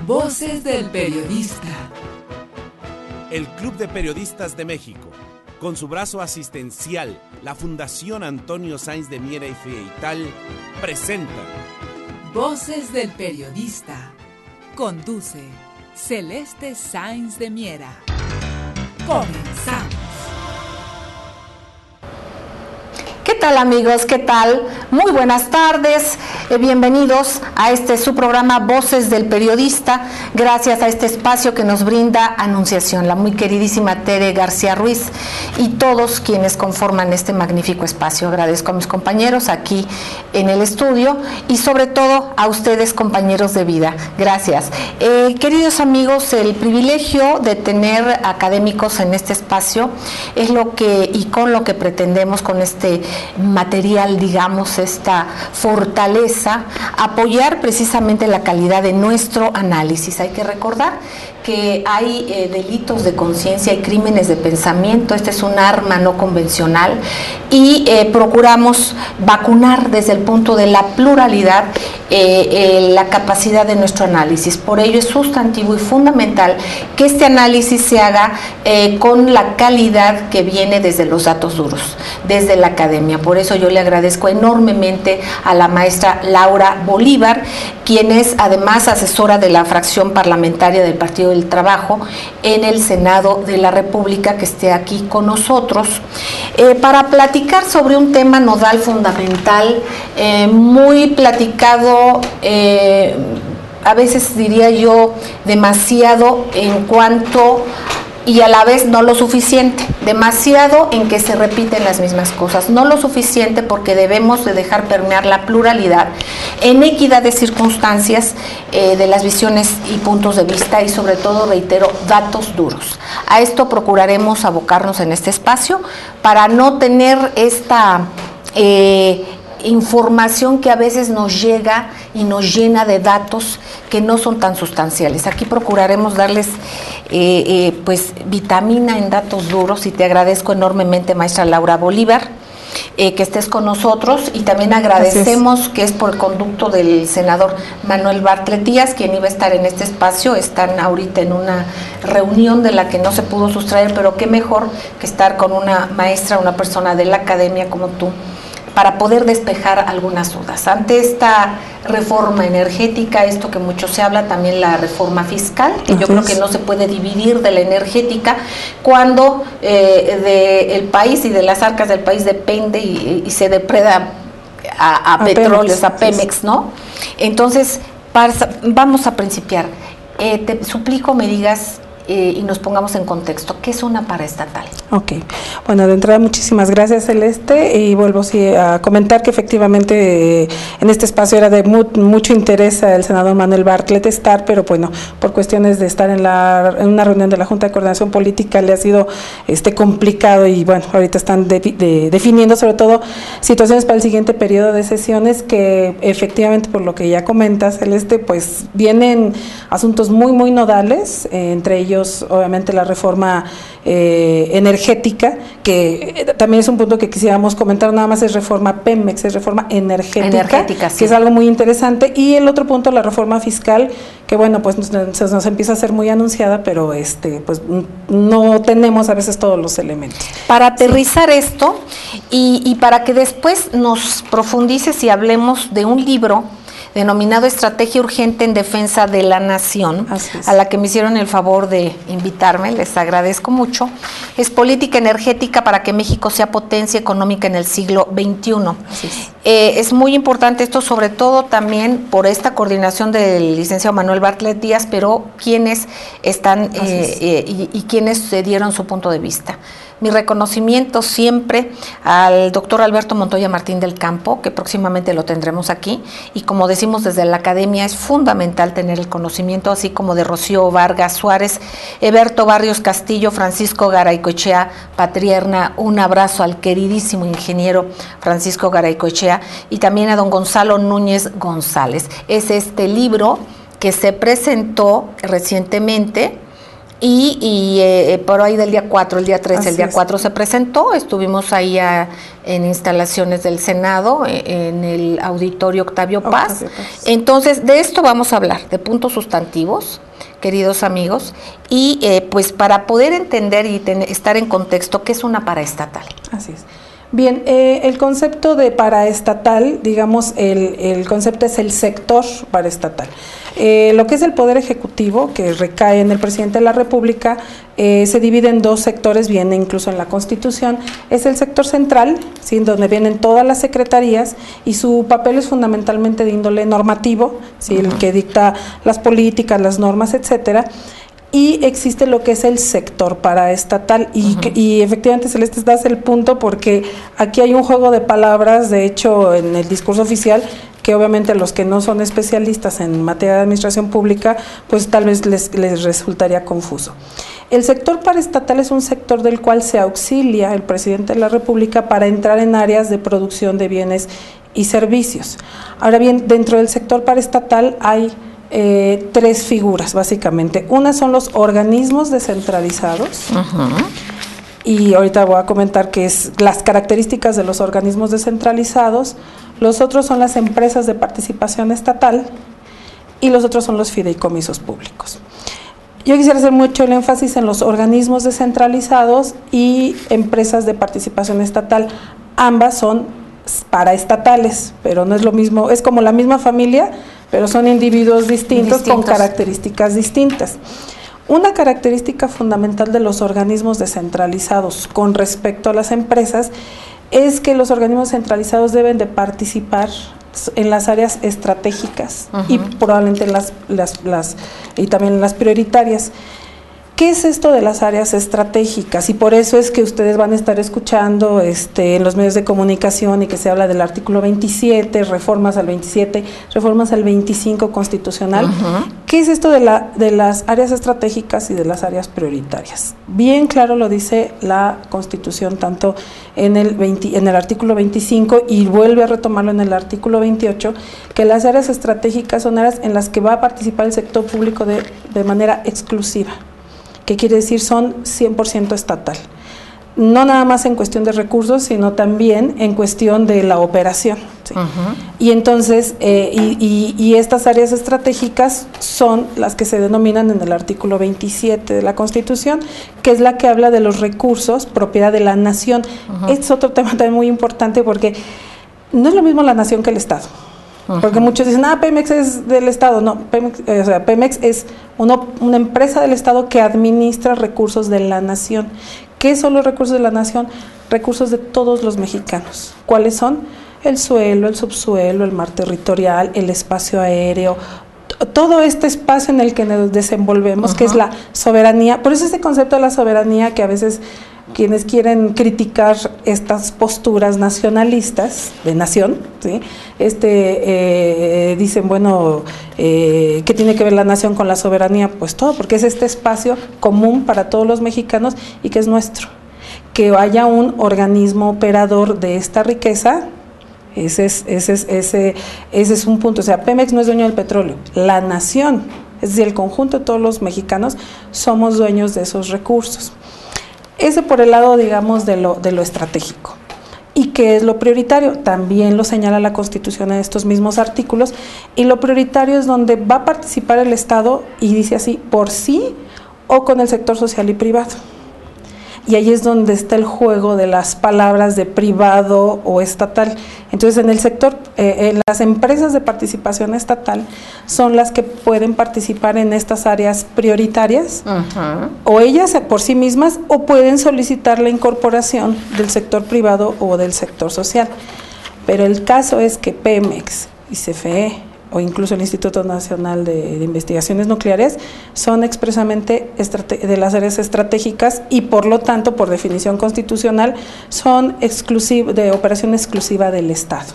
Voces del Periodista. El Club de Periodistas de México, con su brazo asistencial, la Fundación Antonio Sáenz de Miera y Feital, presenta Voces del Periodista. Conduce Celeste Sáenz de Miera. Comenzamos. ¿Qué tal, amigos? ¿Qué tal? Muy buenas tardes, bienvenidos a su programa Voces del Periodista, gracias a este espacio que nos brinda Anunciación, la muy queridísima Tere García Ruiz y todos quienes conforman este magnífico espacio. Agradezco a mis compañeros aquí en el estudio y sobre todo a ustedes, compañeros de vida. Gracias. Queridos amigos, el privilegio de tener académicos en este espacio es lo que y con lo que pretendemos con este material, digamos, esta fortaleza, apoyar precisamente la calidad de nuestro análisis. Hay que recordar que hay delitos de conciencia y crímenes de pensamiento. Este es un arma no convencional y procuramos vacunar desde el punto de la pluralidad la capacidad de nuestro análisis. Por ello es sustantivo y fundamental que este análisis se haga con la calidad que viene desde los datos duros, desde la academia. Por eso yo le agradezco enormemente a la maestra Laura Bolívar, quien es además asesora de la fracción parlamentaria del Partido del Trabajo en el Senado de la República, que esté aquí con nosotros para platicar sobre un tema nodal fundamental, muy platicado, a veces diría yo demasiado en cuanto y a la vez no lo suficiente, demasiado en que se repiten las mismas cosas, no lo suficiente porque debemos de dejar permear la pluralidad en equidad de circunstancias de las visiones y puntos de vista y sobre todo, reitero, datos duros. A esto procuraremos abocarnos en este espacio para no tener esta información que a veces nos llega y nos llena de datos que no son tan sustanciales. Aquí procuraremos darles pues vitamina en datos duros y te agradezco enormemente, maestra Laura Bolívar, que estés con nosotros y también agradecemos que es por el conducto del senador Manuel Bartlett Díaz, quien iba a estar en este espacio. Están ahorita en una reunión de la que no se pudo sustraer, pero qué mejor que estar con una maestra, una persona de la academia como tú, para poder despejar algunas dudas. Ante esta reforma energética, esto que mucho se habla, también la reforma fiscal, que yo creo que no se puede dividir de la energética, cuando del país y de las arcas del país depende y se depreda a petróleos, a Pemex, ¿no? Entonces, vamos a principiar. Te suplico me digas y nos pongamos en contexto, ¿qué es una paraestatal? Ok, bueno, de entrada muchísimas gracias, Celeste, y vuelvo a comentar que efectivamente en este espacio era de mucho interés el senador Manuel Bartlett estar, pero bueno, por cuestiones de estar en una reunión de la Junta de Coordinación Política le ha sido complicado y bueno, ahorita están definiendo sobre todo situaciones para el siguiente periodo de sesiones que efectivamente, por lo que ya comentas, Celeste, pues vienen asuntos muy nodales, entre ellos obviamente la reforma energética, que también es un punto que quisiéramos comentar, nada más es reforma Pemex, es reforma energética sí, que es algo muy interesante, y el otro punto, la reforma fiscal, que bueno, pues nos empieza a ser muy anunciada, pero pues no tenemos a veces todos los elementos. Para aterrizar esto y para que después nos profundices y hablemos de un libro denominado Estrategia Urgente en Defensa de la Nación, a la que me hicieron el favor de invitarme, les agradezco mucho. Es política energética para que México sea potencia económica en el siglo XXI. Es muy importante esto, sobre todo también por esta coordinación del licenciado Manuel Bartlett Díaz, pero quienes están y quienes dieron su punto de vista. Mi reconocimiento siempre al doctor Alberto Montoya Martín del Campo, que próximamente lo tendremos aquí, y como decimos desde la academia, es fundamental tener el conocimiento, así como de Rocío Vargas Suárez, Eberto Barrios Castillo, Francisco Garaycoechea Patrierna. Un abrazo al queridísimo ingeniero Francisco Garaycoechea y también a don Gonzalo Núñez González. Es este libro que se presentó recientemente y por ahí del día 4, el día 3, Así el día es. 4 se presentó, estuvimos ahí en instalaciones del Senado, en el auditorio Octavio Paz. Entonces, de esto vamos a hablar, de puntos sustantivos, queridos amigos, y pues para poder entender y estar en contexto, ¿qué es una paraestatal? Así es. Bien, el concepto de paraestatal, digamos, el concepto es el sector paraestatal. Lo que es el Poder Ejecutivo, que recae en el Presidente de la República, se divide en dos sectores, viene incluso en la Constitución. Es el sector central, ¿sí?, donde vienen todas las secretarías, y su papel es fundamentalmente de índole normativo, ¿sí?, el que dicta las políticas, las normas, etcétera. Y existe lo que es el sector paraestatal, y efectivamente, Celeste, das el punto, porque aquí hay un juego de palabras, de hecho, en el discurso oficial, que obviamente los que no son especialistas en materia de administración pública, pues tal vez les resultaría confuso. El sector paraestatal es un sector del cual se auxilia el Presidente de la República para entrar en áreas de producción de bienes y servicios. Ahora bien, dentro del sector paraestatal hay tres figuras, básicamente. Una son los organismos descentralizados, y ahorita voy a comentar qué es las características de los organismos descentralizados. Los otros son las empresas de participación estatal, y los otros son los fideicomisos públicos. Yo quisiera hacer mucho el énfasis en los organismos descentralizados y empresas de participación estatal. Ambas son paraestatales, pero no es lo mismo, es como la misma familia, pero son individuos distintos con características distintas. Una característica fundamental de los organismos descentralizados con respecto a las empresas es que los organismos centralizados deben de participar en las áreas estratégicas y probablemente en y también en las prioritarias. ¿Qué es esto de las áreas estratégicas? Y por eso es que ustedes van a estar escuchando en los medios de comunicación, y que se habla del artículo 27, reformas al 27, reformas al 25 constitucional. ¿Qué es esto de las áreas estratégicas y de las áreas prioritarias? Bien claro lo dice la Constitución, tanto en el artículo 25, y vuelve a retomarlo en el artículo 28, que las áreas estratégicas son áreas en las que va a participar el sector público de manera exclusiva. ¿Qué quiere decir? Son 100% estatal. No nada más en cuestión de recursos, sino también en cuestión de la operación, ¿sí? Y entonces, y estas áreas estratégicas son las que se denominan en el artículo 27 de la Constitución, que es la que habla de los recursos, propiedad de la nación. Este es otro tema también muy importante, porque no es lo mismo la nación que el Estado. Porque muchos dicen, Pemex es del Estado. No, Pemex es una empresa del Estado que administra recursos de la nación. ¿Qué son los recursos de la nación? Recursos de todos los mexicanos. ¿Cuáles son? El suelo, el subsuelo, el mar territorial, el espacio aéreo, todo este espacio en el que nos desenvolvemos, que es la soberanía. Por eso ese concepto de la soberanía, que a veces quienes quieren criticar estas posturas nacionalistas de nación, ¿sí?, dicen, bueno, ¿qué tiene que ver la nación con la soberanía? Pues todo, porque es este espacio común para todos los mexicanos y que es nuestro. Que haya un organismo operador de esta riqueza, ese es un punto. O sea, Pemex no es dueño del petróleo, la nación, es decir, el conjunto de todos los mexicanos somos dueños de esos recursos. Ese por el lado, digamos, de lo estratégico. ¿Y qué es lo prioritario? También lo señala la Constitución en estos mismos artículos, y lo prioritario es donde va a participar el Estado, y dice así, por sí o con el sector social y privado. Y ahí es donde está el juego de las palabras de privado o estatal. Entonces, en el sector, en las empresas de participación estatal son las que pueden participar en estas áreas prioritarias, o ellas por sí mismas, o pueden solicitar la incorporación del sector privado o del sector social. Pero el caso es que Pemex y CFE, o incluso el Instituto Nacional de Investigaciones Nucleares, son expresamente de las áreas estratégicas, y por lo tanto, por definición constitucional, son de operación exclusiva del Estado.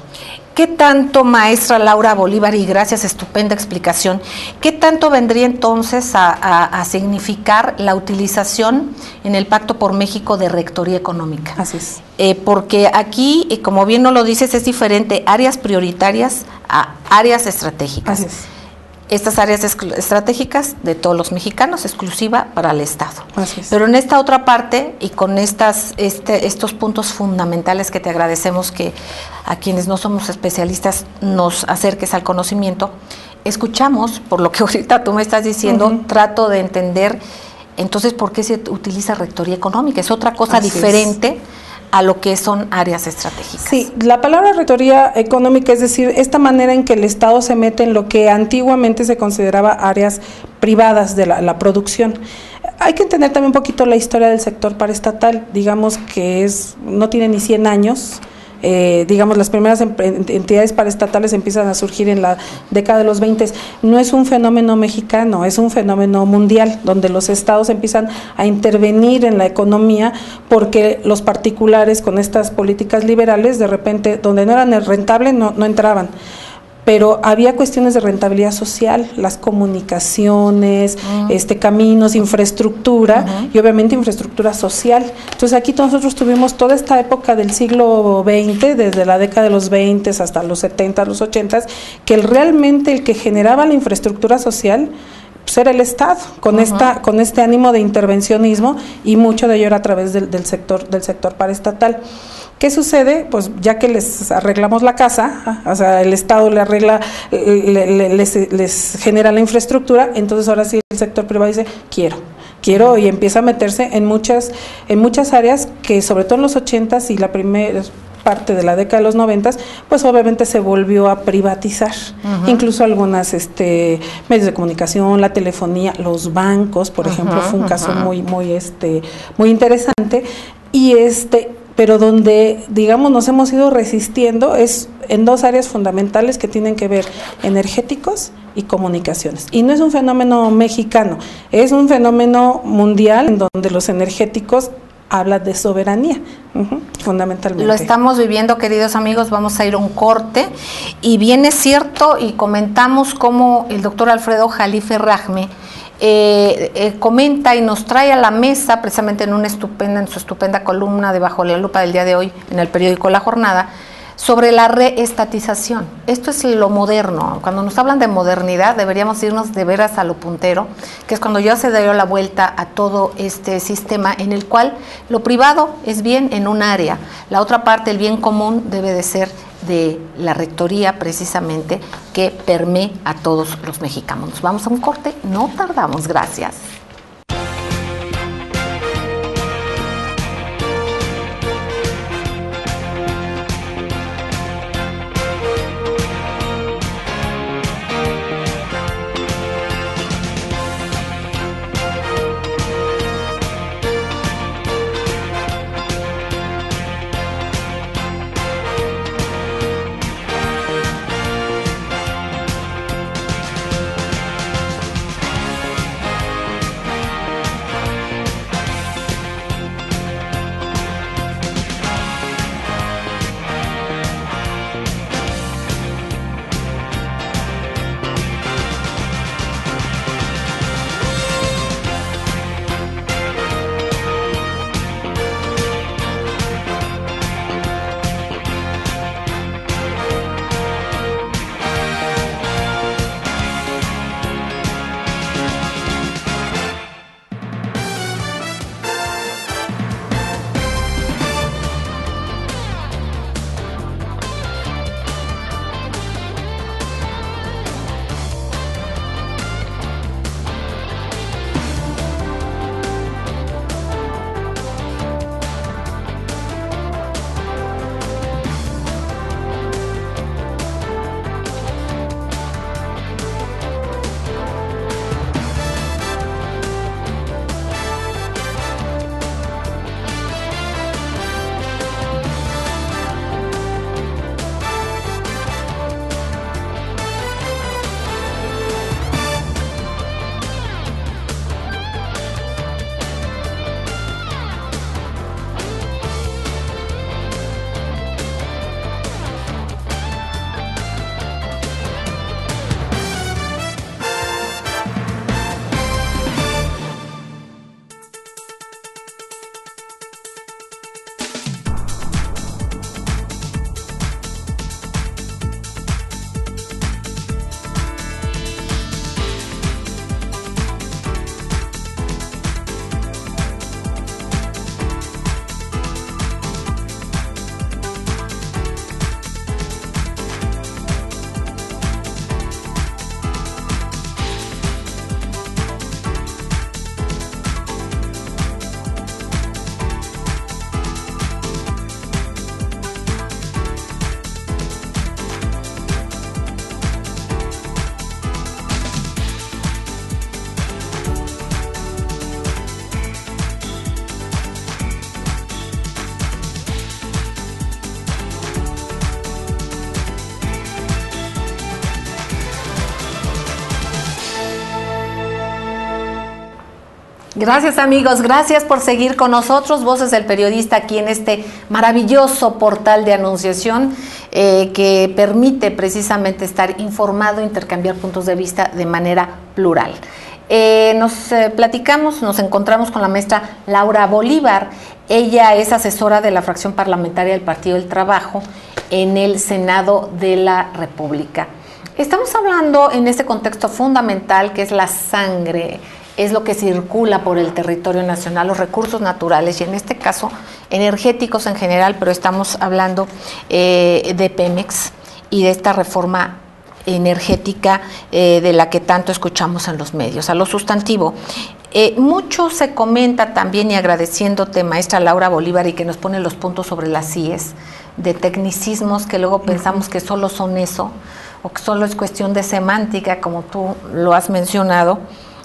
¿Qué tanto, maestra Laura Bolívar, y gracias, estupenda explicación, qué tanto vendría entonces a significar la utilización en el Pacto por México de rectoría económica? Así es. Porque aquí, como bien nos lo dices, es diferente áreas prioritarias a áreas estratégicas. Así es. estas áreas estratégicas de todos los mexicanos, exclusiva para el Estado. Así es. Pero en esta otra parte y con estos puntos fundamentales que te agradecemos que a quienes no somos especialistas nos acerques al conocimiento, escuchamos, por lo que ahorita tú me estás diciendo, trato de entender entonces por qué se utiliza rectoría económica. Es otra cosa diferente a lo que son áreas estratégicas. Sí, la palabra rectoría económica, es decir, esta manera en que el Estado se mete en lo que antiguamente se consideraba áreas privadas de la producción. Hay que entender también un poquito la historia del sector paraestatal, digamos que no tiene ni 100 años. Digamos, las primeras entidades paraestatales empiezan a surgir en la década de los 20. No es un fenómeno mexicano, es un fenómeno mundial, donde los estados empiezan a intervenir en la economía porque los particulares con estas políticas liberales, de repente, donde no eran rentables, no entraban. Pero había cuestiones de rentabilidad social, las comunicaciones, caminos, infraestructura y obviamente infraestructura social. Entonces aquí nosotros tuvimos toda esta época del siglo XX, desde la década de los 20 hasta los 70, los 80, que realmente el que generaba la infraestructura social pues era el Estado, con este ánimo de intervencionismo, y mucho de ello era a través del sector paraestatal. ¿Qué sucede? Pues ya que les arreglamos la casa, o sea, el Estado le arregla, les genera la infraestructura, entonces ahora sí el sector privado dice, quiero, y empieza a meterse en muchas áreas que sobre todo en los 80s y la primera parte de la década de los 90s, pues obviamente se volvió a privatizar, incluso algunas medios de comunicación, la telefonía, los bancos, por ejemplo, fue un caso muy interesante, y pero donde, digamos, nos hemos ido resistiendo es en dos áreas fundamentales que tienen que ver energéticos y comunicaciones. Y no es un fenómeno mexicano, es un fenómeno mundial en donde los energéticos hablan de soberanía, fundamentalmente. Lo estamos viviendo, queridos amigos, vamos a ir a un corte. Y bien es cierto, y comentamos cómo el doctor Alfredo Jalife Rajme comenta y nos trae a la mesa, precisamente en su estupenda columna de Bajo la Lupa del día de hoy en el periódico La Jornada, sobre la reestatización. Esto es lo moderno. Cuando nos hablan de modernidad deberíamos irnos de veras a lo puntero, que es cuando ya se dio la vuelta a todo este sistema en el cual lo privado es bien en un área, la otra parte, el bien común, debe de ser de la rectoría precisamente, que permee a todos los mexicanos. Vamos a un corte, no tardamos, gracias. Gracias amigos, gracias por seguir con nosotros, Voces del Periodista, aquí en este maravilloso portal de anunciación que permite precisamente estar informado, intercambiar puntos de vista de manera plural. Nos encontramos con la maestra Laura Bolívar. Ella es asesora de la fracción parlamentaria del Partido del Trabajo en el Senado de la República. Estamos hablando en este contexto fundamental que es la sangre, es lo que circula por el territorio nacional, los recursos naturales y en este caso energéticos en general, pero estamos hablando de Pemex y de esta reforma energética de la que tanto escuchamos en los medios. A lo sustantivo, mucho se comenta también, y agradeciéndote, maestra Laura Bolívar, y que nos pone los puntos sobre las IES, de tecnicismos que luego pensamos que solo son eso, o que solo es cuestión de semántica, como tú lo has mencionado,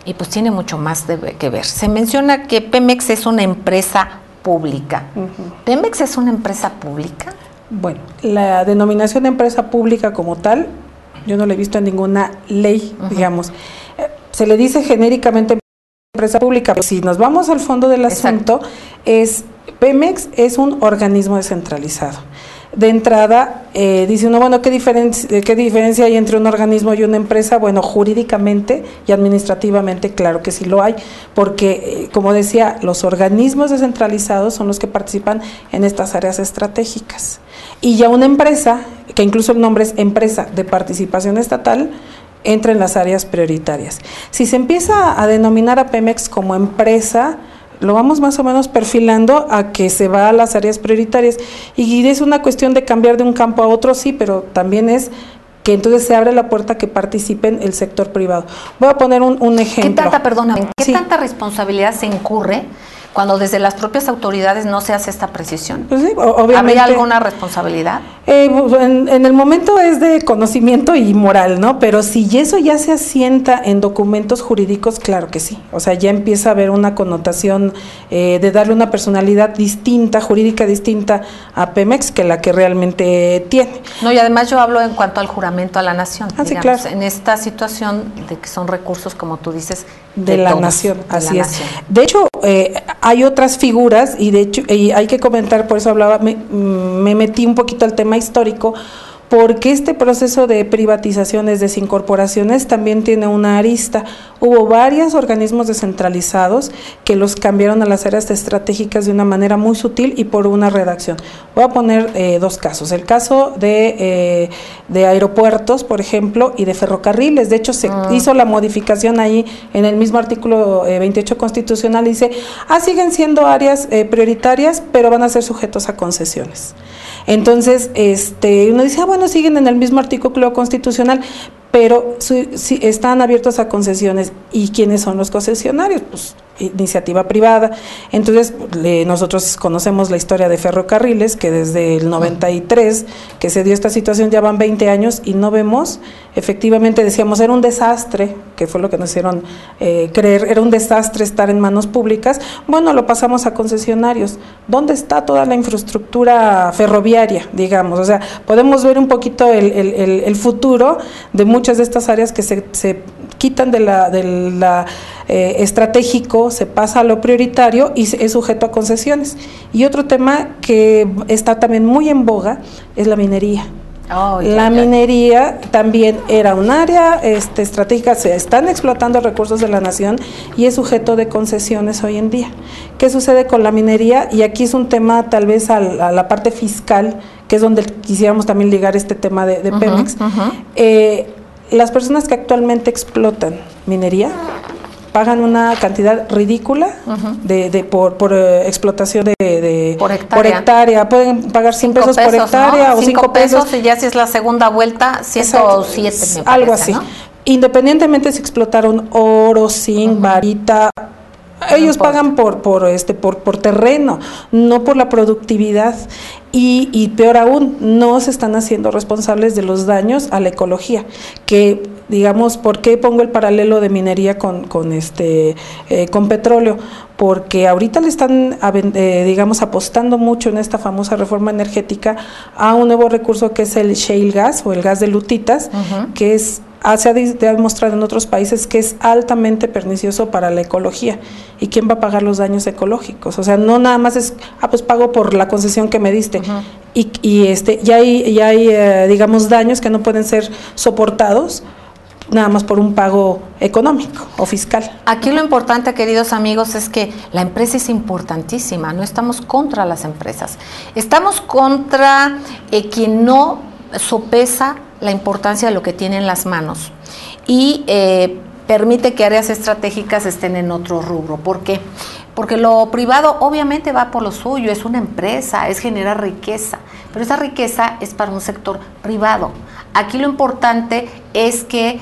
y pues tiene mucho más que ver. Se menciona que Pemex es una empresa pública. ¿Pemex es una empresa pública? Bueno, la denominación de empresa pública como tal, yo no la he visto en ninguna ley, digamos. Se le dice genéricamente empresa pública, pero si nos vamos al fondo del asunto, Pemex es un organismo descentralizado. De entrada, dice uno, bueno, ¿qué diferencia hay entre un organismo y una empresa? Bueno, jurídicamente y administrativamente, claro que sí lo hay, porque, como decía, los organismos descentralizados son los que participan en estas áreas estratégicas. Y ya una empresa, que incluso el nombre es Empresa de Participación Estatal, entra en las áreas prioritarias. Si se empieza a denominar a Pemex como empresa, lo vamos más o menos perfilando a que se va a las áreas prioritarias y es una cuestión de cambiar de un campo a otro, sí, pero también es que entonces se abre la puerta a que participen el sector privado. Voy a poner un ejemplo. ¿Qué tanta responsabilidad se incurre cuando desde las propias autoridades no se hace esta precisión? Pues sí, obviamente. ¿Habría alguna responsabilidad? En el momento es de conocimiento y moral, ¿no? Pero si eso ya se asienta en documentos jurídicos, claro que sí. O sea, ya empieza a haber una connotación de darle una personalidad distinta, jurídica distinta a Pemex que la que realmente tiene. No, y además yo hablo en cuanto al juramento a la nación. Sí, claro. En esta situación de que son recursos, como tú dices, de la nación, así es. De hecho, hay otras figuras y de hecho hay que comentar, por eso hablaba, me metí un poquito al tema histórico, porque este proceso de privatizaciones, desincorporaciones, también tiene una arista. Hubo varios organismos descentralizados que los cambiaron a las áreas estratégicas de una manera muy sutil y por una redacción. Voy a poner dos casos. El caso de aeropuertos, por ejemplo, y de ferrocarriles. De hecho, se hizo la modificación ahí en el mismo artículo 28 constitucional. Dice, siguen siendo áreas prioritarias, pero van a ser sujetos a concesiones. Entonces, uno dice, bueno, siguen en el mismo artículo constitucional, pero están abiertos a concesiones. ¿Y quiénes son los concesionarios? Pues iniciativa privada. Entonces, nosotros conocemos la historia de ferrocarriles, que desde el 93, que se dio esta situación, ya van 20 años y no vemos, efectivamente decíamos, era un desastre, que fue lo que nos hicieron creer, era un desastre estar en manos públicas. Bueno, lo pasamos a concesionarios. ¿Dónde está toda la infraestructura ferroviaria, digamos? O sea, podemos ver un poquito el futuro de muchas de estas áreas que se quitan de la estratégico, se pasa a lo prioritario y es sujeto a concesiones. Y otro tema que está también muy en boga es la minería. Minería también era un área estratégica, se están explotando recursos de la nación y es sujeto de concesiones hoy en día. ¿Qué sucede con la minería? Y aquí es un tema tal vez a la parte fiscal, que es donde quisiéramos también ligar este tema de Pemex. Las personas que actualmente explotan minería pagan una cantidad ridícula por explotación por hectárea. Pueden pagar 100 pesos por hectárea, ¿no? O 5 pesos. Y ya si es la segunda vuelta, 107 me parece, algo así, ¿no? Independientemente si explotaron oro, zinc, varita, ellos pagan por terreno, no por la productividad. Y peor aún, no se están haciendo responsables de los daños a la ecología, que digamos, ¿por qué pongo el paralelo de minería con petróleo? Porque ahorita le están, digamos, apostando mucho en esta famosa reforma energética a un nuevo recurso que es el shale gas o el gas de lutitas, que es se ha demostrado en otros países que es altamente pernicioso para la ecología. ¿Y quién va a pagar los daños ecológicos? O sea, no nada más es, pues pago por la concesión que me diste. Uh-huh. Ya hay digamos, daños que no pueden ser soportados nada más por un pago económico o fiscal. Aquí lo importante, queridos amigos, es que la empresa es importantísima, no estamos contra las empresas, estamos contra quien no sopesa la importancia de lo que tiene en las manos y permite que áreas estratégicas estén en otro rubro. ¿Por qué? Porque lo privado obviamente va por lo suyo, es una empresa, es generar riqueza, pero esa riqueza es para un sector privado. Aquí lo importante es que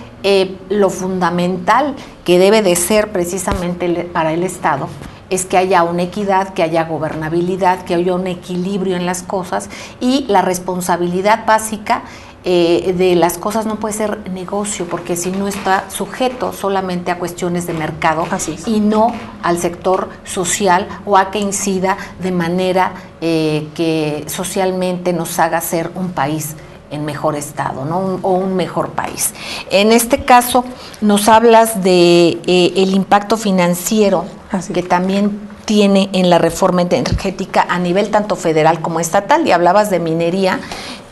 lo fundamental que debe de ser precisamente para el Estado es que haya una equidad, que haya gobernabilidad, que haya un equilibrio en las cosas y la responsabilidad básica de las cosas no puede ser negocio, porque si no está sujeto solamente a cuestiones de mercado y no al sector social o a que incida de manera que socialmente nos haga ser un país en mejor estado, ¿no? O un mejor país. En este caso nos hablas de el impacto financiero que también tiene en la reforma energética a nivel tanto federal como estatal, y hablabas de minería,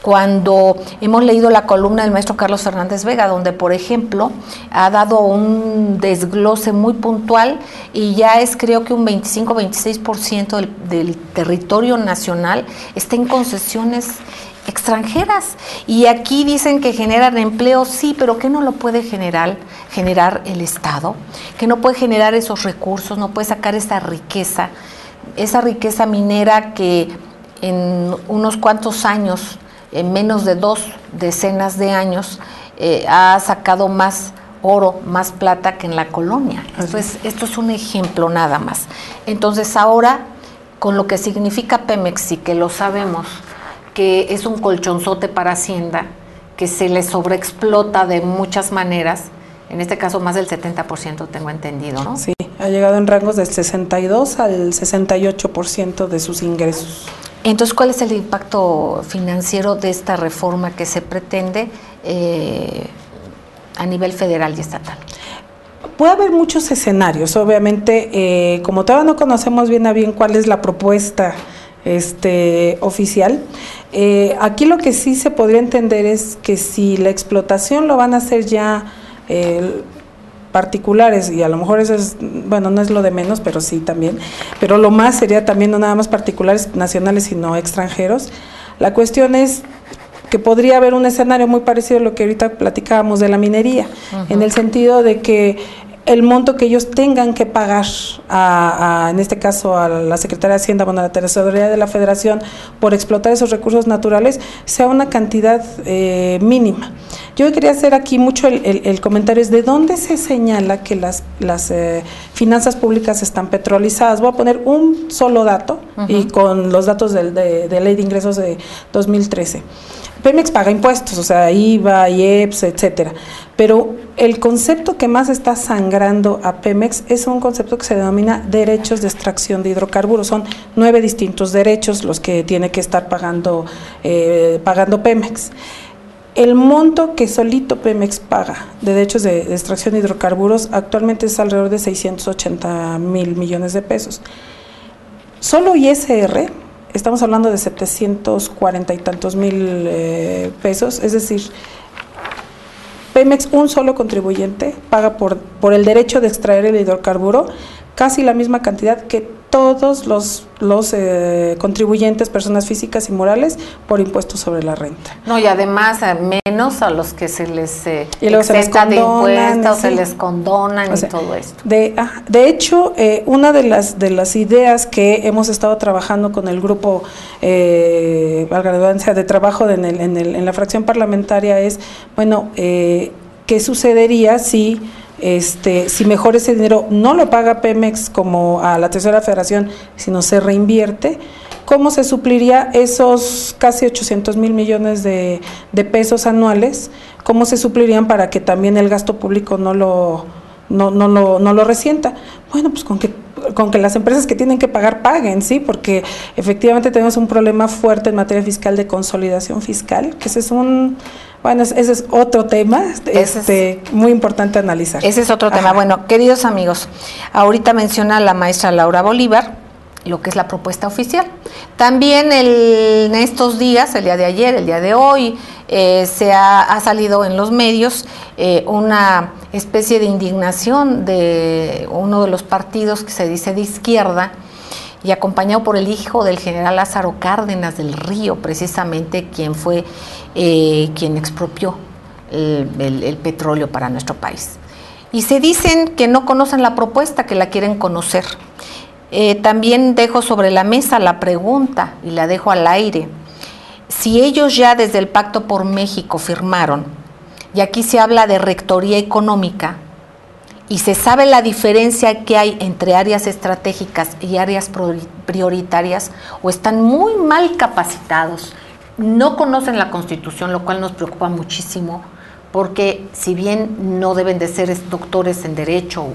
cuando hemos leído la columna del maestro Carlos Fernández Vega, donde, por ejemplo, ha dado un desglose muy puntual y ya es, creo que un 25-26% del territorio nacional está en concesiones extranjeras, y aquí dicen que generan empleo, sí, pero ¿qué no lo puede generar el Estado? ¿Que no puede generar esos recursos, no puede sacar esa riqueza minera que en unos cuantos años, en menos de 2 decenas de años, ha sacado más oro, más plata que en la colonia? Esto es un ejemplo nada más. Entonces ahora, con lo que significa Pemex, y que lo sabemos, que es un colchonzote para Hacienda, que se le sobreexplota de muchas maneras, en este caso más del 70% tengo entendido, ¿no? Sí, ha llegado en rangos del 62 al 68% de sus ingresos. Entonces, ¿cuál es el impacto financiero de esta reforma que se pretende a nivel federal y estatal? Puede haber muchos escenarios, obviamente, como todavía no conocemos bien a bien cuál es la propuesta oficial. Aquí lo que sí se podría entender es que si la explotación lo van a hacer ya particulares, y a lo mejor eso es, bueno, no es lo de menos, pero sí también, pero lo más sería también no nada más particulares nacionales, sino extranjeros. La cuestión es que podría haber un escenario muy parecido a lo que ahorita platicábamos de la minería, en el sentido de que el monto que ellos tengan que pagar en este caso a la Secretaría de Hacienda, bueno, a la Tesorería de la Federación, por explotar esos recursos naturales, sea una cantidad mínima. Yo quería hacer aquí mucho el comentario, es de dónde se señala que las finanzas públicas están petrolizadas. Voy a poner un solo dato, y con los datos de Ley de Ingresos de 2013. Pemex paga impuestos, o sea, IVA, IEPS, etcétera, pero el concepto que más está sangrando a Pemex es un concepto que se denomina derechos de extracción de hidrocarburos. Son 9 distintos derechos los que tiene que estar pagando Pemex. El monto que solito Pemex paga de derechos de extracción de hidrocarburos actualmente es alrededor de 680,000 millones de pesos. Solo ISR, estamos hablando de 740 y tantos mil pesos, es decir, Pemex, un solo contribuyente, paga por el derecho de extraer el hidrocarburo casi la misma cantidad que todos los contribuyentes, personas físicas y morales, por impuestos sobre la renta. No, y además menos a los que se les exenta de impuestos, se les condonan, o sea, y todo esto. De hecho, una de las ideas que hemos estado trabajando con el grupo, valga la redundancia, de trabajo en la fracción parlamentaria es, bueno, ¿qué sucedería si mejor ese dinero no lo paga Pemex como a la Tercera Federación, sino se reinvierte? ¿Cómo se supliría esos casi 800,000 millones de pesos anuales? ¿Cómo se suplirían para que también el gasto público no no lo resienta. Bueno, pues con que las empresas que tienen que pagar paguen, sí, porque efectivamente tenemos un problema fuerte en materia fiscal de consolidación fiscal, que ese es otro tema, muy importante analizar. Ese es otro tema. Bueno, queridos amigos, ahorita menciona la maestra Laura Bolívar lo que es la propuesta oficial. También en estos días, el día de ayer, el día de hoy, se ha salido en los medios una especie de indignación de uno de los partidos que se dice de izquierda, y acompañado por el hijo del general Lázaro Cárdenas del Río, precisamente quien fue quien expropió el petróleo para nuestro país. Y se dicen que no conocen la propuesta, que la quieren conocer. También dejo sobre la mesa la pregunta, y la dejo al aire. Si ellos ya desde el Pacto por México firmaron, y aquí se habla de rectoría económica, y se sabe la diferencia que hay entre áreas estratégicas y áreas prioritarias, o están muy mal capacitados, no conocen la Constitución, lo cual nos preocupa muchísimo, porque si bien no deben de ser doctores en Derecho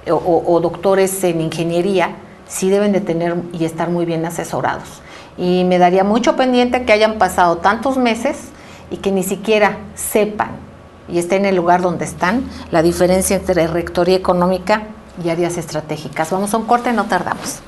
o doctores en Ingeniería, sí deben de tener y estar muy bien asesorados. Y me daría mucho pendiente que hayan pasado tantos meses y que ni siquiera sepan y estén en el lugar donde están la diferencia entre rectoría económica y áreas estratégicas. Vamos a un corte, no tardamos.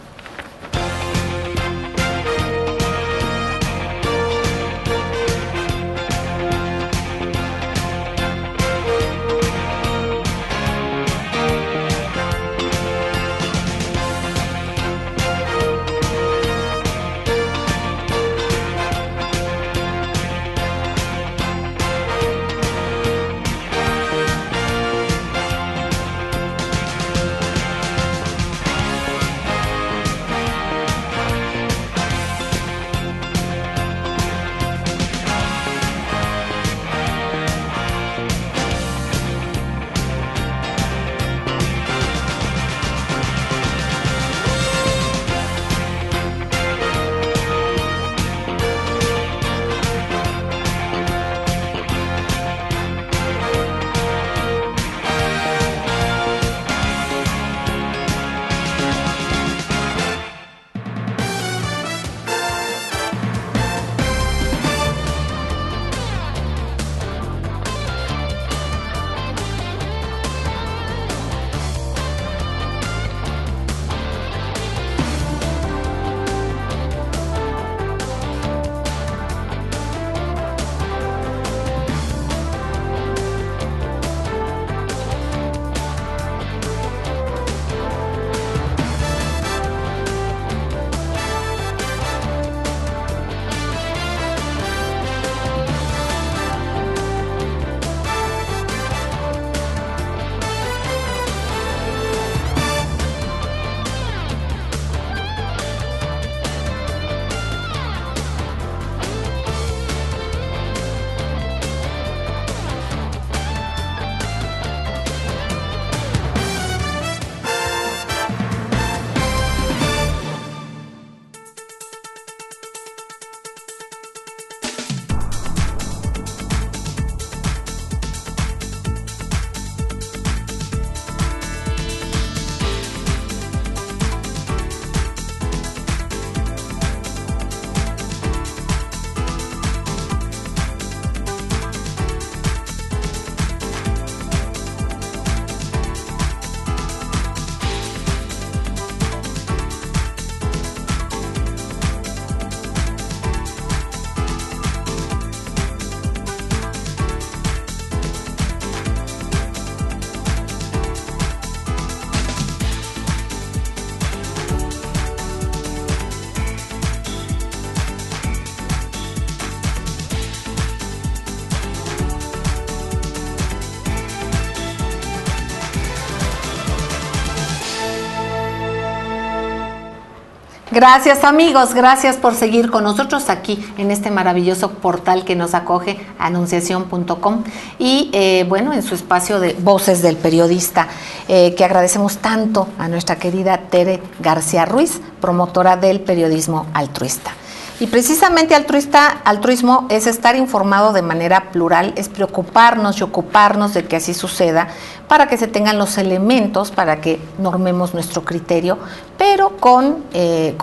Gracias amigos, gracias por seguir con nosotros aquí en este maravilloso portal que nos acoge, anunciación.com, y bueno, en su espacio de Voces del Periodista, que agradecemos tanto a nuestra querida Tere García Ruiz, promotora del periodismo altruista. Y precisamente altruismo es estar informado de manera plural, es preocuparnos y ocuparnos de que así suceda, para que se tengan los elementos, para que normemos nuestro criterio, pero con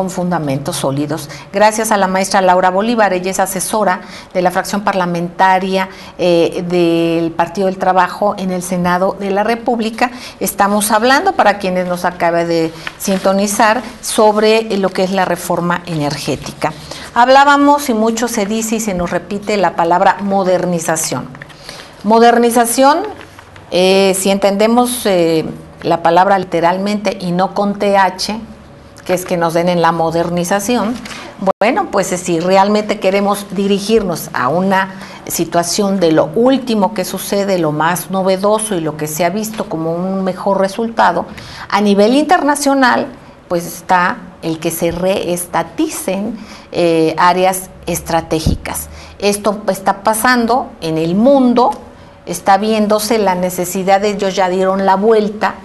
fundamentos sólidos. Gracias a la maestra Laura Bolívar, ella es asesora de la fracción parlamentaria del Partido del Trabajo en el Senado de la República. Estamos hablando, para quienes nos acaba de sintonizar, sobre lo que es la reforma energética. Hablábamos, y mucho se dice y se nos repite la palabra modernización. Modernización, si entendemos la palabra literalmente y no con TH, que es que nos den en la modernización, bueno, pues si realmente queremos dirigirnos a una situación de lo último que sucede, lo más novedoso y lo que se ha visto como un mejor resultado, a nivel internacional, pues está el que se reestaticen áreas estratégicas. Esto está pasando en el mundo, está viéndose la necesidad, ellos ya dieron la vuelta,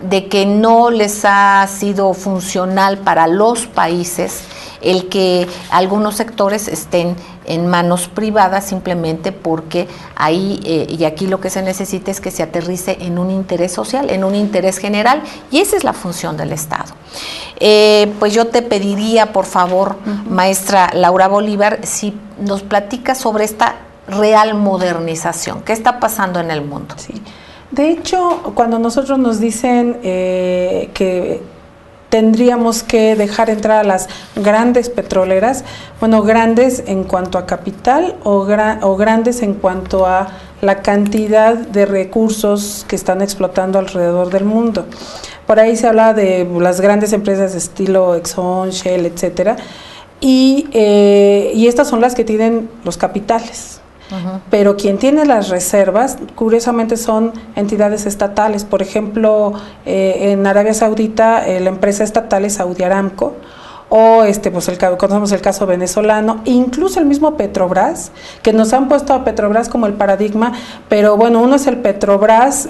de que no les ha sido funcional para los países el que algunos sectores estén en manos privadas, simplemente porque ahí y aquí lo que se necesita es que se aterrice en un interés social, en un interés general, y esa es la función del Estado. Pues yo te pediría, por favor, maestra Laura Bolívar, si nos platicas sobre esta real modernización. ¿Qué está pasando en el mundo? Sí. De hecho, cuando nosotros nos dicen que tendríamos que dejar entrar a las grandes petroleras, bueno, grandes en cuanto a capital o grandes en cuanto a la cantidad de recursos que están explotando alrededor del mundo. Por ahí se habla de las grandes empresas de estilo Exxon, Shell, etcétera, y estas son las que tienen los capitales. Pero quien tiene las reservas, curiosamente, son entidades estatales. Por ejemplo, en Arabia Saudita, la empresa estatal es Saudi Aramco, o pues conocemos el caso venezolano, incluso el mismo Petrobras, que nos han puesto a Petrobras como el paradigma, pero bueno, uno es el Petrobras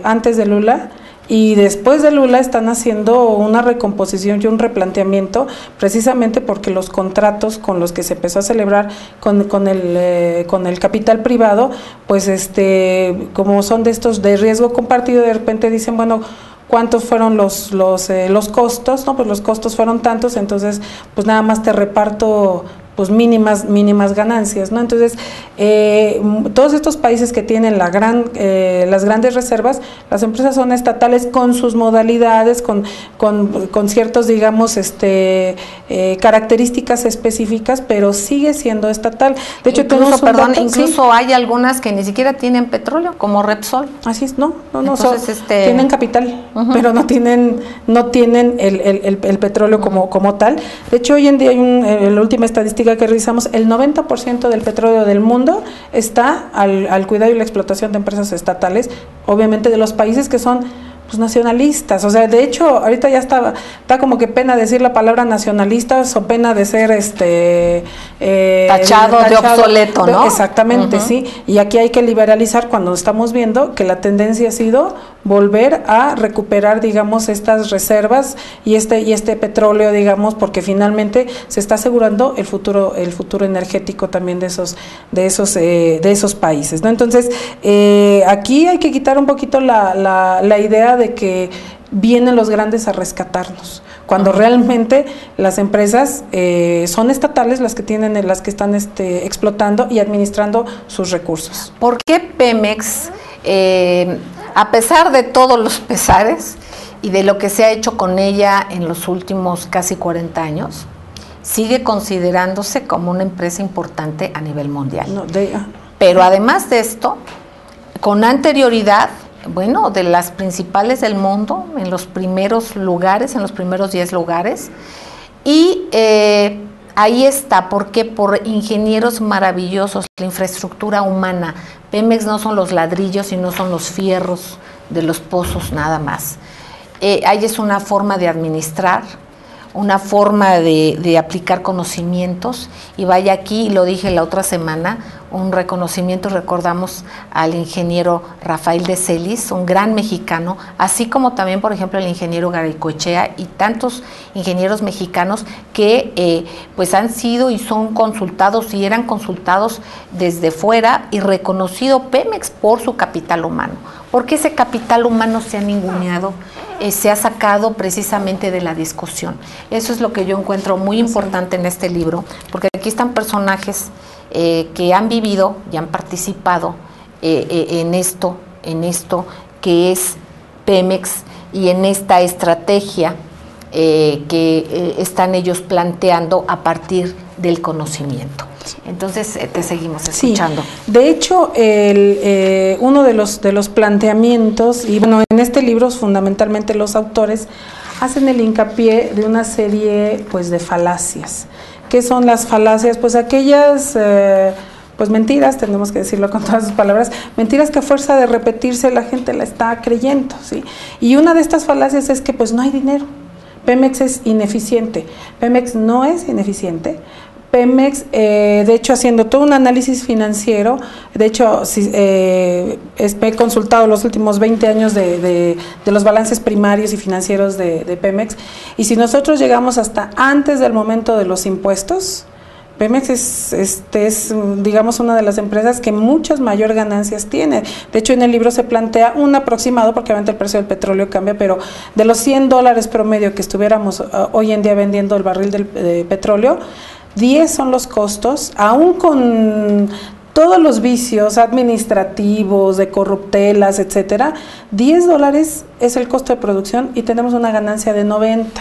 antes de Lula, y después de Lula están haciendo una recomposición y un replanteamiento, precisamente porque los contratos con los que se empezó a celebrar con el capital privado, pues como son de estos de riesgo compartido, de repente dicen, bueno, ¿cuántos fueron los costos? No, pues los costos fueron tantos, entonces pues nada más te reparto pues mínimas ganancias, ¿no? Entonces, todos estos países que tienen las grandes reservas, las empresas son estatales con sus modalidades, con ciertos, digamos, características específicas, pero sigue siendo estatal. De hecho, incluso hay algunas que ni siquiera tienen petróleo, como Repsol. Así es, no, tienen capital, pero no tienen el petróleo como tal. De hecho, hoy en día hay la última estadística que realizamos, el 90% del petróleo del mundo está al cuidado y la explotación de empresas estatales, obviamente de los países que son pues nacionalistas. O sea, de hecho, ahorita ya está como que pena decir la palabra nacionalistas, o pena de ser tachado de obsoleto, ¿no? Exactamente, sí. Y aquí hay que liberalizar, cuando estamos viendo que la tendencia ha sido volver a recuperar, digamos, estas reservas y este petróleo, digamos, porque finalmente se está asegurando el futuro energético también de esos países, ¿no? Entonces, aquí hay que quitar un poquito la idea de que vienen los grandes a rescatarnos, cuando realmente las empresas son estatales las que están explotando y administrando sus recursos. ¿Por qué Pemex, a pesar de todos los pesares y de lo que se ha hecho con ella en los últimos casi 40 años, sigue considerándose como una empresa importante a nivel mundial? Pero además de esto, con anterioridad, bueno, de las principales del mundo, en los primeros lugares, en los primeros 10 lugares, y ahí está. ¿Por qué? Por ingenieros maravillosos, la infraestructura humana. Pemex no son los ladrillos y no son los fierros de los pozos nada más. Ahí es una forma de administrar, una forma de aplicar conocimientos, y vaya aquí, lo dije la otra semana, un reconocimiento. Recordamos al ingeniero Rafael de Celis, un gran mexicano, así como también, por ejemplo, el ingeniero Garaikoechea y tantos ingenieros mexicanos que pues han sido y son consultados y eran consultados desde fuera, y reconocido Pemex por su capital humano. Porque ese capital humano se ha ninguneado, se ha sacado precisamente de la discusión. Eso es lo que yo encuentro muy importante en este libro, porque aquí están personajes que han vivido y han participado en esto que es Pemex, y en esta estrategia que están ellos planteando a partir del conocimiento. Entonces te seguimos escuchando. Sí. De hecho, uno de los planteamientos, y bueno, en este libro fundamentalmente los autores hacen el hincapié de una serie pues de falacias. ¿Qué son las falacias? Pues aquellas pues mentiras, tenemos que decirlo con todas sus palabras, mentiras que a fuerza de repetirse la gente la está creyendo, ¿sí? Y una de estas falacias es que pues no hay dinero. Pemex es ineficiente. Pemex no es ineficiente. Pemex, de hecho, haciendo todo un análisis financiero, de hecho, he consultado los últimos 20 años de los balances primarios y financieros de Pemex, y si nosotros llegamos hasta antes del momento de los impuestos, Pemex es, digamos, una de las empresas que muchas mayor ganancias tiene. De hecho, en el libro se plantea un aproximado, porque obviamente el precio del petróleo cambia, pero de los $100 promedio que estuviéramos hoy en día vendiendo el barril de petróleo, 10 son los costos, aún con todos los vicios administrativos, de corruptelas, etcétera. $10 es el costo de producción y tenemos una ganancia de 90.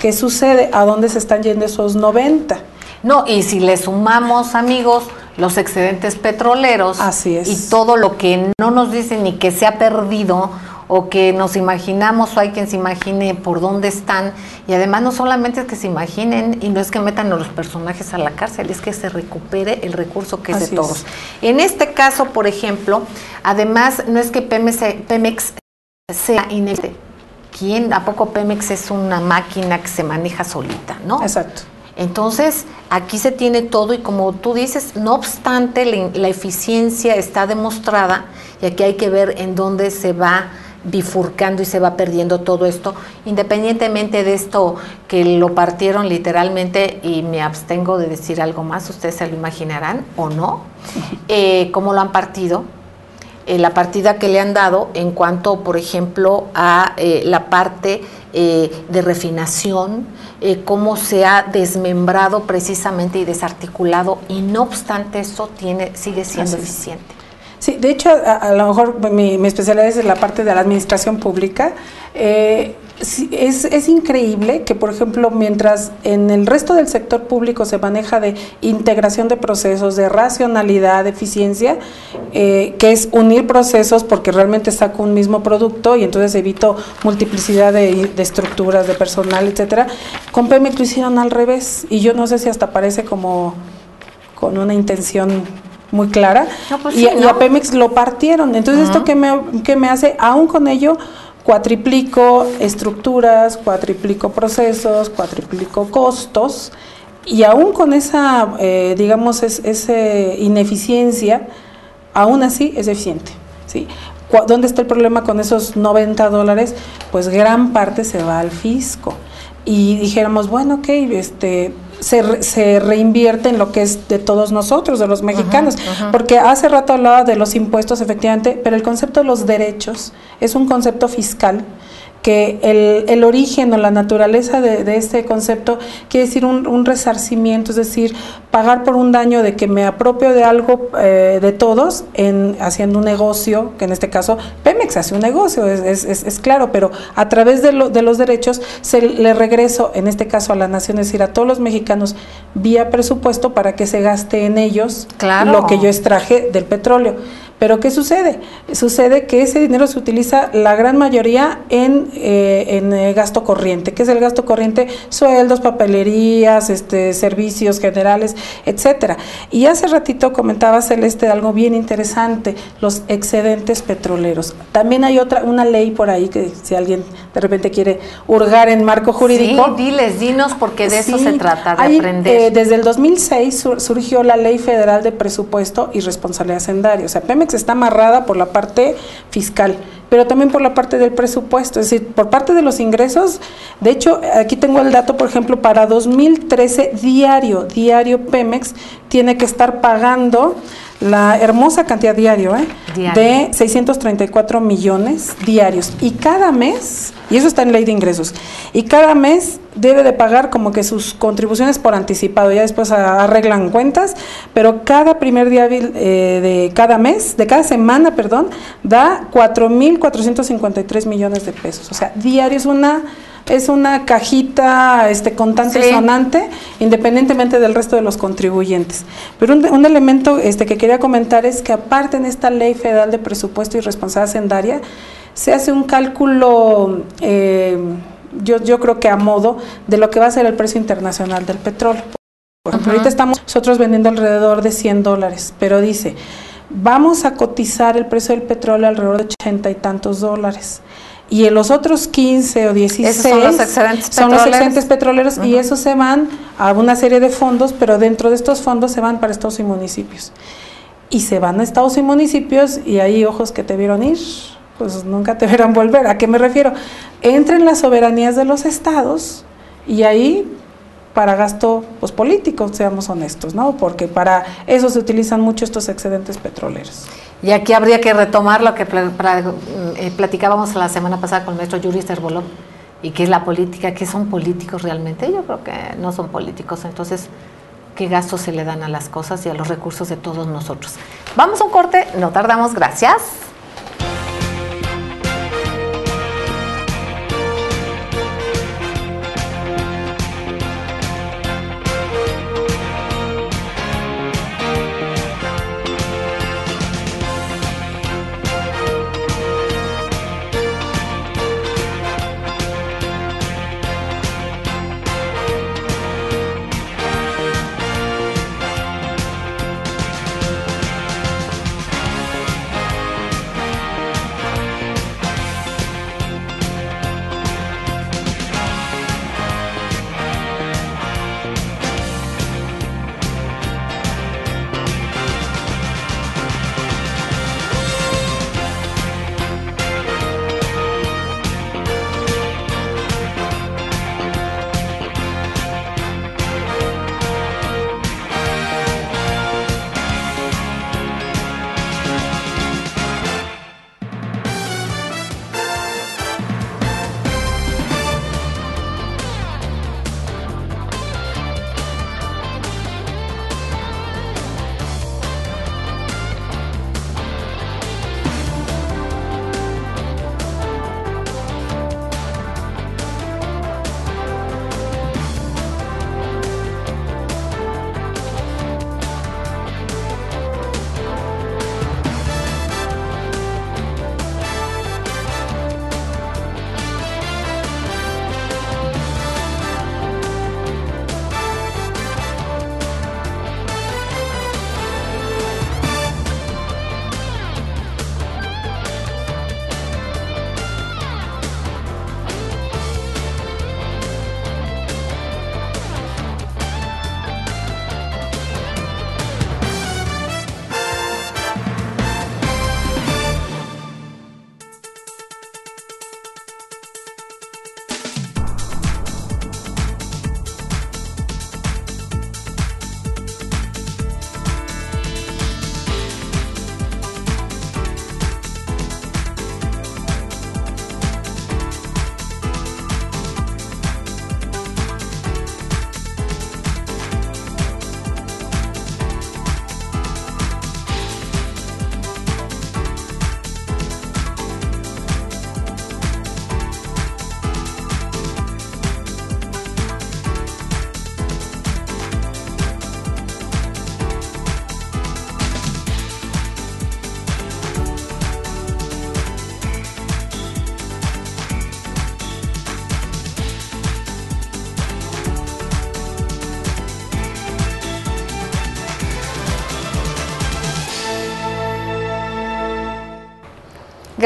¿Qué sucede? ¿A dónde se están yendo esos 90? No, y si le sumamos, amigos, los excedentes petroleros, así es, y todo lo que no nos dicen ni que se ha perdido, o que nos imaginamos, o hay quien se imagine por dónde están, y además no solamente es que se imaginen, y no es que metan a los personajes a la cárcel, es que se recupere el recurso que es de todos. En este caso, por ejemplo, además no es que Pemex sea ineficiente. ¿Quién? ¿A poco Pemex es una máquina que se maneja solita, no? Exacto. Entonces, aquí se tiene todo, y como tú dices, no obstante, la eficiencia está demostrada, y aquí hay que ver en dónde se va bifurcando y se va perdiendo todo esto, independientemente de esto que lo partieron literalmente, y me abstengo de decir algo más, ustedes se lo imaginarán o no, cómo lo han partido, la partida que le han dado en cuanto, por ejemplo, a la parte de refinación, cómo se ha desmembrado precisamente y desarticulado, y no obstante eso sigue siendo eficiente. Sí, de hecho, a lo mejor mi especialidad es en la parte de la administración pública. Es increíble que, por ejemplo, mientras en el resto del sector público se maneja de integración de procesos, de racionalidad, de eficiencia, que es unir procesos porque realmente saco un mismo producto y entonces evito multiplicidad de estructuras, de personal, etcétera. Con Pemex lo hicieron al revés, y yo no sé si hasta parece como con una intención muy clara, no, pues sí, y a Pemex lo partieron. Entonces, ¿esto qué me hace? Aún con ello, cuatriplico estructuras, cuatriplico procesos, cuatriplico costos, y aún con esa, digamos, esa ineficiencia, aún así es eficiente, ¿sí? ¿Dónde está el problema con esos $90? Pues gran parte se va al fisco. Y dijéramos, bueno, ok, se reinvierte en lo que es de todos nosotros, de los mexicanos, porque hace rato hablaba de los impuestos, efectivamente, pero el concepto de los derechos es un concepto fiscal, que el origen o la naturaleza de este concepto quiere decir un resarcimiento, es decir, pagar por un daño de que me apropio de algo de todos haciendo un negocio, que en este caso Pemex hace un negocio, es claro, pero a través de los derechos le regreso, en este caso a la nación, es decir, a todos los mexicanos vía presupuesto para que se gaste en ellos lo que yo extraje del petróleo. Pero ¿qué sucede? Sucede que ese dinero se utiliza la gran mayoría en gasto corriente. ¿Qué es el gasto corriente? Sueldos, papelerías, servicios generales, etcétera. Y hace ratito comentaba Celeste algo bien interesante, los excedentes petroleros. También hay una ley por ahí que si alguien de repente quiere hurgar en marco jurídico. Sí, dinos porque de eso se trata, de aprender. Desde el 2006 surgió la Ley Federal de Presupuesto y Responsabilidad Hacendaria. O sea, Pemex está amarrada por la parte fiscal, pero también por la parte del presupuesto, es decir, por parte de los ingresos. De hecho, aquí tengo el dato, por ejemplo, para 2013 diario Pemex tiene que estar pagando la hermosa cantidad diario. De 634 millones diarios, y cada mes, y eso está en ley de ingresos, y cada mes debe de pagar como que sus contribuciones por anticipado, ya después arreglan cuentas, pero cada primer día de cada mes, de cada semana, da 4.453 millones de pesos, o sea, diario es una cajita contante, sonante, independientemente del resto de los contribuyentes. Pero un elemento que quería comentar es que aparte en esta Ley Federal de Presupuesto y Responsabilidad Hacendaria se hace un cálculo, yo creo que a modo de lo que va a ser el precio internacional del petróleo. Por ejemplo, ahorita estamos nosotros vendiendo alrededor de $100, pero dice, vamos a cotizar el precio del petróleo alrededor de 80 y tantos dólares. Y en los otros 15 o 16 son los excedentes petroleros, y esos se van a una serie de fondos, pero dentro de estos fondos se van para estados y municipios. Y se van a estados y municipios y hay ojos que te vieron ir, pues nunca te verán volver. ¿A qué me refiero? Entran las soberanías de los estados y ahí para gasto político, seamos honestos, ¿no? Porque para eso se utilizan mucho estos excedentes petroleros. Y aquí habría que retomar lo que platicábamos la semana pasada con el maestro Yuri Sterbolov, y qué es la política, qué son políticos realmente. Yo creo que no son políticos, entonces, ¿qué gastos se le dan a las cosas y a los recursos de todos nosotros? Vamos a un corte, no tardamos, gracias.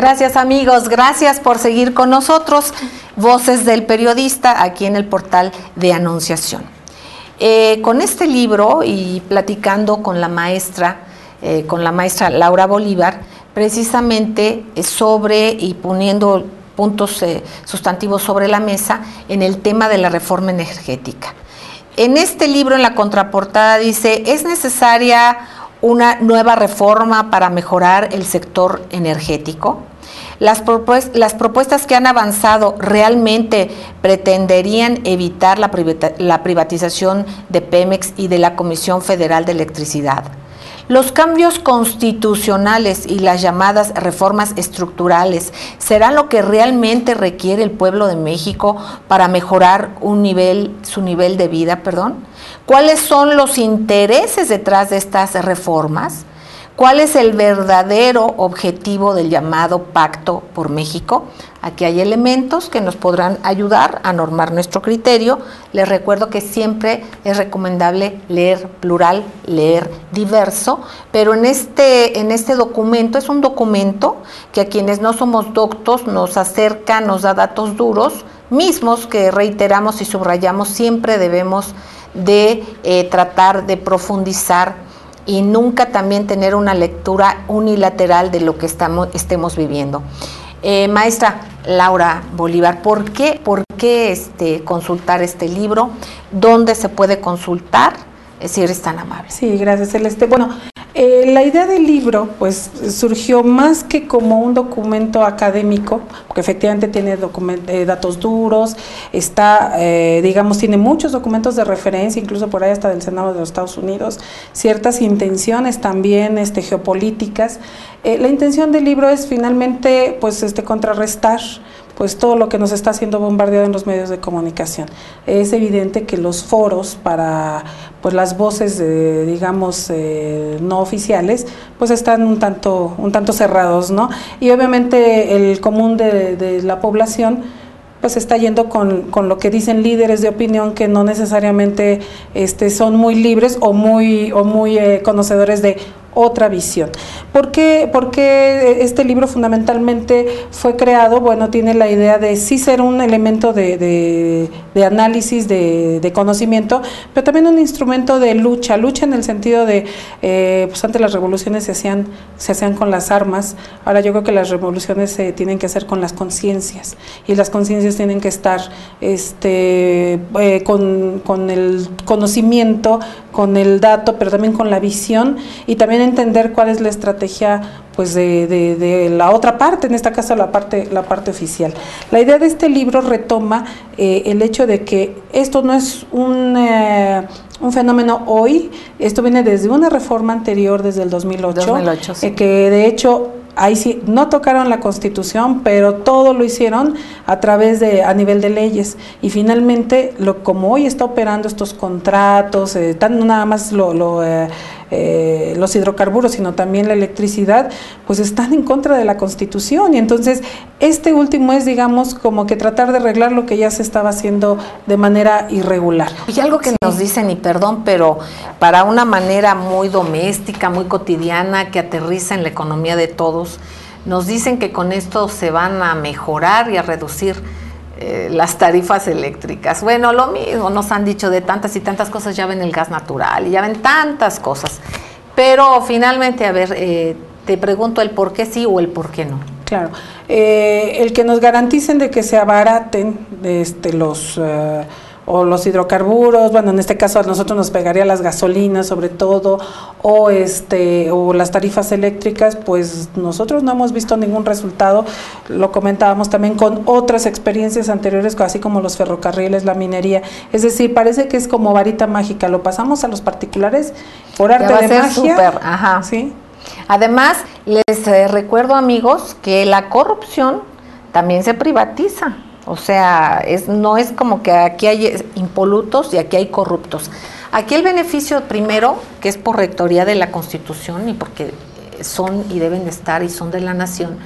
Gracias amigos, gracias por seguir con nosotros, Voces del Periodista, aquí en el portal de Anunciación. Con este libro y platicando con la maestra Laura Bolívar, precisamente sobre y poniendo puntos sustantivos sobre la mesa en el tema de la reforma energética. En este libro, en la contraportada, dice: ¿es necesaria una nueva reforma para mejorar el sector energético? Las propuestas que han avanzado realmente pretenderían evitar la privatización de Pemex y de la Comisión Federal de Electricidad. Los cambios constitucionales y las llamadas reformas estructurales serán lo que realmente requiere el pueblo de México para mejorar su nivel de vida, ¿Cuáles son los intereses detrás de estas reformas? ¿Cuál es el verdadero objetivo del llamado Pacto por México? Aquí hay elementos que nos podrán ayudar a normar nuestro criterio. Les recuerdo que siempre es recomendable leer plural, leer diverso, pero en este documento, es un documento que a quienes no somos doctos nos acerca, nos da datos duros, mismos que reiteramos y subrayamos, siempre debemos de tratar de profundizar y nunca también tener una lectura unilateral de lo que estemos viviendo. Maestra Laura Bolívar, ¿por qué consultar este libro? ¿Dónde se puede consultar? Si eres tan amable. Sí, gracias, Celeste. Bueno, la idea del libro pues surgió más que como un documento académico, porque efectivamente tiene datos duros, tiene muchos documentos de referencia, incluso por ahí hasta del Senado de los Estados Unidos, ciertas intenciones también geopolíticas. La intención del libro es finalmente pues contrarrestar pues todo lo que nos está haciendo bombardeado en los medios de comunicación. Es evidente que los foros para pues las voces no oficiales pues están un tanto cerrados, ¿no? Y obviamente el común de la población pues está yendo con lo que dicen líderes de opinión que no necesariamente son muy libres o muy conocedores de otra visión. ¿Por qué este libro fundamentalmente fue creado? Bueno, tiene la idea de sí ser un elemento de análisis, de conocimiento, pero también un instrumento de lucha en el sentido de, pues antes las revoluciones se hacían con las armas, ahora yo creo que las revoluciones se tienen que hacer con las conciencias, y las conciencias tienen que estar con el conocimiento, con el dato, pero también con la visión, y también entender cuál es la estrategia pues de la otra parte, en este caso la parte oficial. La idea de este libro retoma el hecho de que esto no es un fenómeno hoy, esto viene desde una reforma anterior, desde el 2008, sí. Que de hecho ahí sí no tocaron la Constitución, pero todo lo hicieron a nivel de leyes, y finalmente como hoy está operando estos contratos, no nada más los hidrocarburos, sino también la electricidad, pues están en contra de la Constitución, y entonces este último es, digamos, como que tratar de arreglar lo que ya se estaba haciendo de manera irregular. Y algo que nos dicen, y perdón, pero para una manera muy doméstica, muy cotidiana, que aterriza en la economía de todos, nos dicen que con esto se van a mejorar y a reducir las tarifas eléctricas. Bueno, lo mismo nos han dicho de tantas y tantas cosas, ya ven el gas natural y ya ven tantas cosas, pero finalmente, a ver, te pregunto el por qué sí o el por qué no. Claro, el que nos garanticen de que se abaraten los hidrocarburos, bueno, en este caso a nosotros nos pegaría las gasolinas sobre todo, o las tarifas eléctricas, pues nosotros no hemos visto ningún resultado. Lo comentábamos también con otras experiencias anteriores, así como los ferrocarriles, la minería, es decir, parece que es como varita mágica, lo pasamos a los particulares por arte de magia. Súper, ajá. ¿Sí? Además, les recuerdo, amigos, que la corrupción también se privatiza. O sea, no es como que aquí hay impolutos y aquí hay corruptos. Aquí el beneficio primero, que es por rectoría de la Constitución y porque son y deben de estar y son de la nación.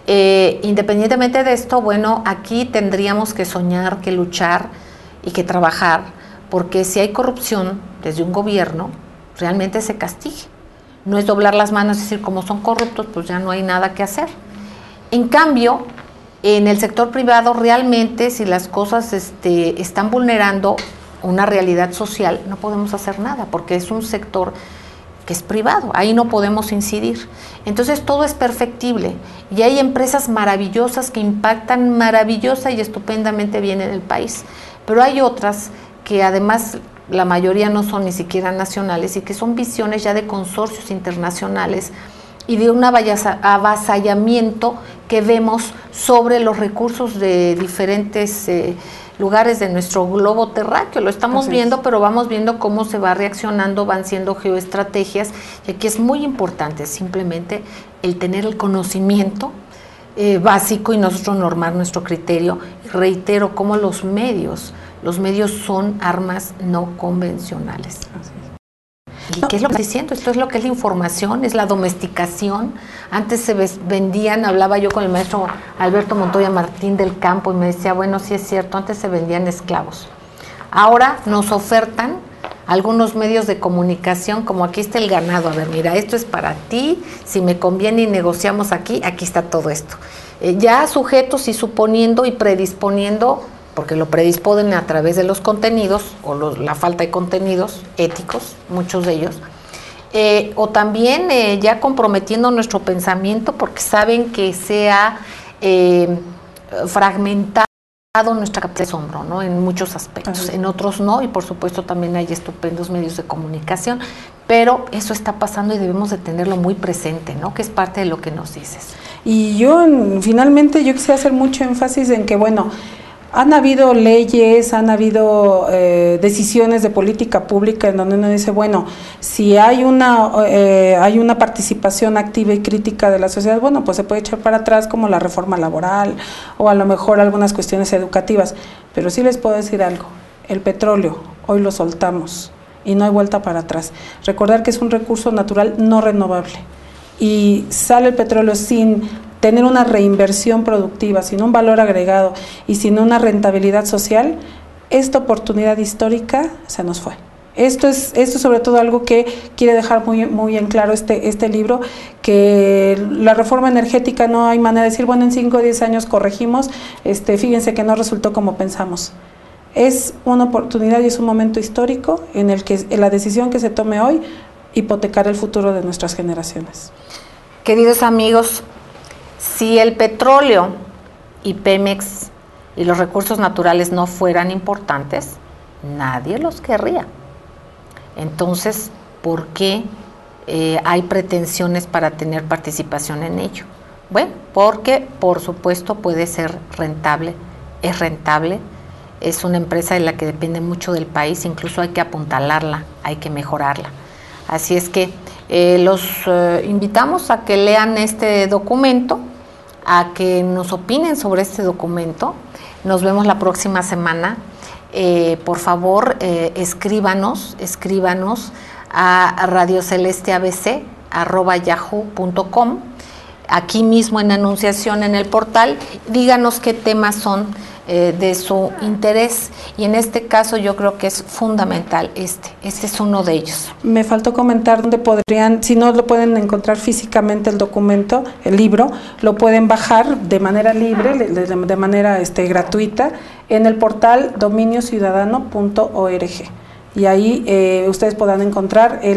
Independientemente de esto, bueno, aquí tendríamos que soñar, que luchar y que trabajar, porque si hay corrupción desde un gobierno, realmente se castigue. No es doblar las manos y decir, como son corruptos, pues ya no hay nada que hacer. En cambio, en el sector privado realmente si las cosas están vulnerando una realidad social, no podemos hacer nada porque es un sector que es privado, ahí no podemos incidir. Entonces todo es perfectible y hay empresas maravillosas que impactan maravillosa y estupendamente bien en el país, pero hay otras que además la mayoría no son ni siquiera nacionales y que son visiones ya de consorcios internacionales y de un avasallamiento que vemos sobre los recursos de diferentes lugares de nuestro globo terráqueo. Lo estamos viendo, pero vamos viendo cómo se va reaccionando, van siendo geoestrategias, y aquí es muy importante simplemente el tener el conocimiento básico y nosotros normar nuestro criterio. Y reitero, cómo los medios son armas no convencionales. ¿Y qué es lo que estoy diciendo? Esto es lo que es la información, es la domesticación. Antes se vendían, hablaba yo con el maestro Alberto Montoya Martín del Campo y me decía, bueno, sí es cierto, antes se vendían esclavos. Ahora nos ofertan algunos medios de comunicación, como aquí está el ganado, a ver, mira, esto es para ti, si me conviene y negociamos aquí, aquí está todo esto. Ya sujetos y suponiendo y predisponiendo, porque lo predisponen a través de los contenidos o la falta de contenidos éticos, muchos de ellos, o también ya comprometiendo nuestro pensamiento porque saben que se ha fragmentado nuestra capacidad de asombro, ¿no? En muchos aspectos, en otros no, y por supuesto también hay estupendos medios de comunicación, pero eso está pasando y debemos de tenerlo muy presente, ¿no? Que es parte de lo que nos dices. Y finalmente yo quisiera hacer mucho énfasis en que, bueno, han habido leyes, han habido decisiones de política pública en donde uno dice, bueno, si hay una participación activa y crítica de la sociedad, bueno, pues se puede echar para atrás como la reforma laboral o a lo mejor algunas cuestiones educativas, pero sí les puedo decir algo, el petróleo, hoy lo soltamos y no hay vuelta para atrás. Recordar que es un recurso natural no renovable y sale el petróleo sin tener una reinversión productiva, sin un valor agregado y sin una rentabilidad social, esta oportunidad histórica se nos fue. Esto es sobre todo algo que quiere dejar muy en claro este libro, que la reforma energética no hay manera de decir, bueno, en 5 o 10 años corregimos, fíjense que no resultó como pensamos. Es una oportunidad y es un momento histórico en el que la decisión que se tome hoy hipotecará el futuro de nuestras generaciones. Queridos amigos, si el petróleo y Pemex y los recursos naturales no fueran importantes, nadie los querría. Entonces, ¿por qué hay pretensiones para tener participación en ello? Bueno, porque por supuesto puede ser rentable, es una empresa de la que depende mucho del país, incluso hay que apuntalarla, hay que mejorarla. Así es que los invitamos a que lean este documento, a que nos opinen sobre este documento. Nos vemos la próxima semana. Por favor, escríbanos a radiocelesteabc@yahoo.com, aquí mismo en anunciación en el portal. Díganos qué temas son de su interés, y en este caso yo creo que es fundamental este es uno de ellos. Me faltó comentar dónde podrían, si no lo pueden encontrar físicamente el documento, el libro, lo pueden bajar de manera libre, de manera gratuita, en el portal dominiociudadano.org, y ahí ustedes podrán encontrar el